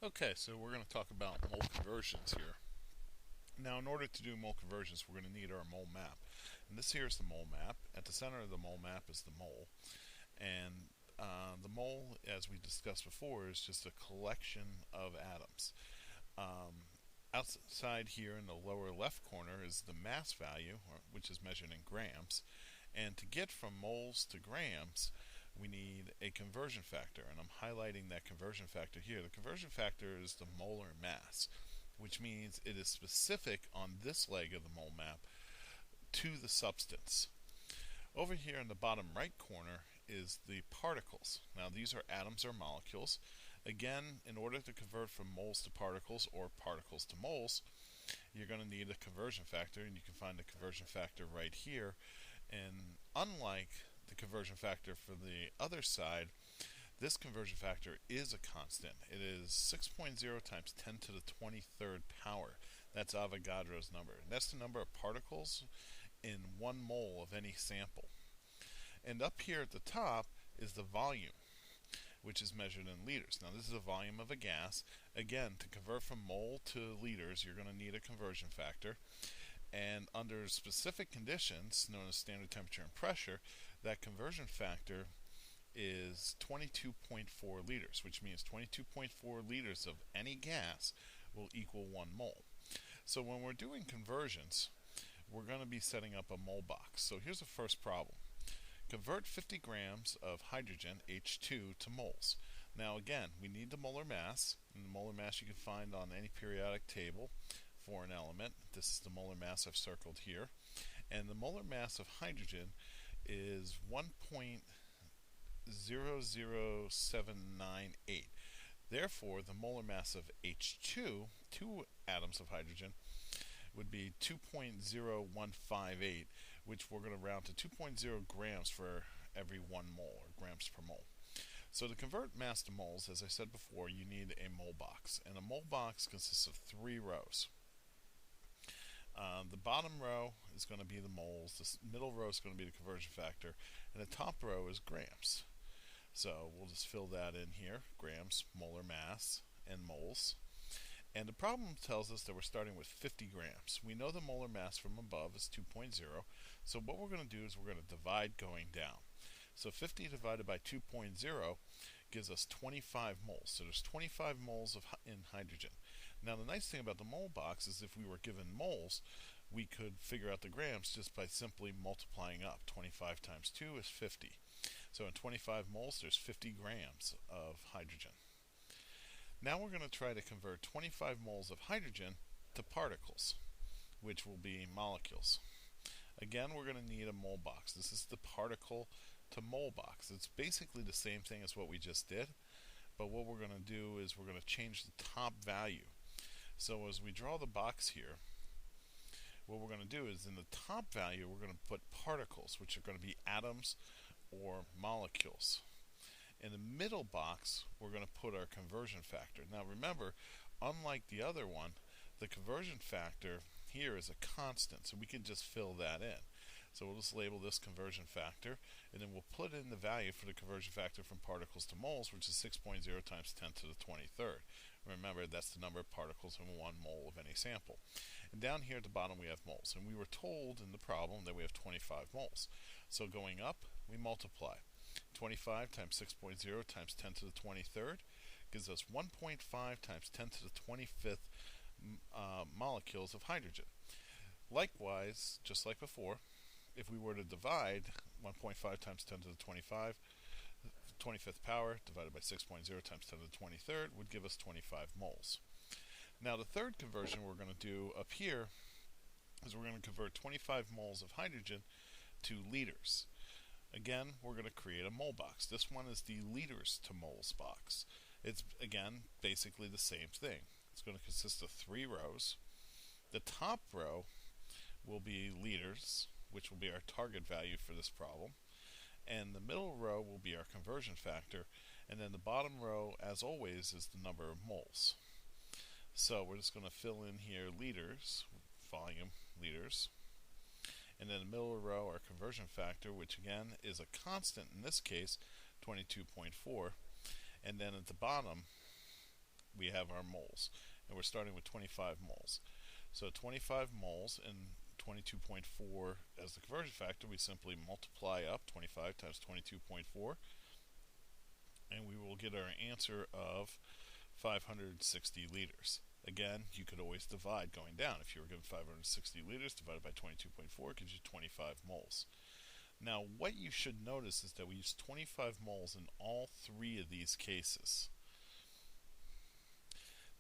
Okay, so we're going to talk about mole conversions here. Now, in order to do mole conversions, we're going to need our mole map. And this here is the mole map. At the center of the mole map is the mole. And the mole, as we discussed before, is just a collection of atoms. Outside here in the lower left corner is the mass value, which is measured in grams. And to get from moles to grams, we need a conversion factor, and I'm highlighting that conversion factor here. The conversion factor is the molar mass, which means it is specific on this leg of the mole map to the substance. Over here in the bottom right corner is the particles. Now these are atoms or molecules. Again, in order to convert from moles to particles or particles to moles, you're going to need a conversion factor, and you can find the conversion factor right here. And unlike the conversion factor for the other side, this conversion factor is a constant. It is 6.0 times 10 to the 23rd power. That's Avogadro's number. And that's the number of particles in 1 mole of any sample. And up here at the top is the volume, which is measured in liters. Now this is the volume of a gas. Again, to convert from mole to liters, you're going to need a conversion factor. And under specific conditions, known as standard temperature and pressure, that conversion factor is 22.4 liters, which means 22.4 liters of any gas will equal 1 mole. So when we're doing conversions, we're going to be setting up a mole box. So here's the first problem. Convert 50 grams of hydrogen, H2, to moles. Now again, we need the molar mass, and the molar mass you can find on any periodic table for an element. This is the molar mass I've circled here. And the molar mass of hydrogen is 1.00798. Therefore, the molar mass of H2, 2 atoms of hydrogen, would be 2.0158, which we're going to round to 2.0 grams for every 1 mole, or grams per mole. So to convert mass to moles, as I said before, you need a mole box. And a mole box consists of 3 rows. The bottom row is going to be the moles, the middle row is going to be the conversion factor, and the top row is grams. So we'll just fill that in here, grams, molar mass, and moles. And the problem tells us that we're starting with 50 grams. We know the molar mass from above is 2.0, so what we're going to do is we're going to divide going down. So 50 divided by 2.0 gives us 25 moles. So there's 25 moles in hydrogen. Now the nice thing about the mole box is if we were given moles, we could figure out the grams just by simply multiplying up. 25 times 2 is 50. So in 25 moles, there's 50 grams of hydrogen. Now we're going to try to convert 25 moles of hydrogen to particles, which will be molecules. Again, we're going to need a mole box. This is the particle to mole box. It's basically the same thing as what we just did, but what we're going to do is we're going to change the top value. So as we draw the box here, what we're going to do is in the top value we're going to put particles, which are going to be atoms or molecules. In the middle box we're going to put our conversion factor. Now remember, unlike the other one, the conversion factor here is a constant, so we can just fill that in. So we'll just label this conversion factor, and then we'll put in the value for the conversion factor from particles to moles, which is 6.0 times 10 to the 23rd. Remember, that's the number of particles in 1 mole of any sample. And down here at the bottom we have moles, and we were told in the problem that we have 25 moles. So going up, we multiply. 25 times 6.0 times 10 to the 23rd gives us 1.5 times 10 to the 25th molecules of hydrogen. Likewise, just like before, if we were to divide 1.5 times 10 to the 25th power divided by 6.0 times 10 to the 23rd would give us 25 moles. Now the third conversion we're going to do up here is we're going to convert 25 moles of hydrogen to liters. Again, we're going to create a mole box. This one is the liters to moles box. It's, again, basically the same thing. It's going to consist of 3 rows. The top row will be liters, which will be our target value for this problem. And the middle row will be our conversion factor. And then the bottom row, as always, is the number of moles. So we're just going to fill in here liters, volume, liters. And then the middle row, our conversion factor, which again is a constant in this case, 22.4. And then at the bottom, we have our moles, and we're starting with 25 moles. So 25 moles and 22.4 as the conversion factor, we simply multiply up 25 times 22.4, and we will get our answer of 560 liters. Again, you could always divide going down. If you were given 560 liters divided by 22.4 gives you 25 moles. Now, what you should notice is that we use 25 moles in all three of these cases.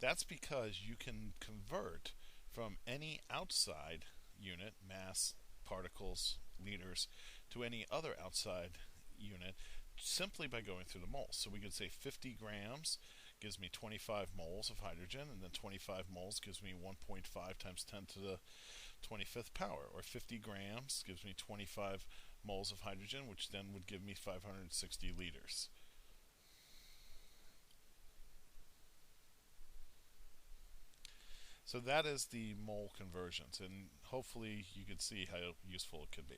That's because you can convert from any outside unit, mass, particles, liters, to any other outside unit simply by going through the moles. So we could say 50 grams gives me 25 moles of hydrogen, and then 25 moles gives me 1.5 times 10 to the 25th power, or 50 grams gives me 25 moles of hydrogen, which then would give me 560 liters. So that is the mole conversions, and hopefully you can see how useful it could be.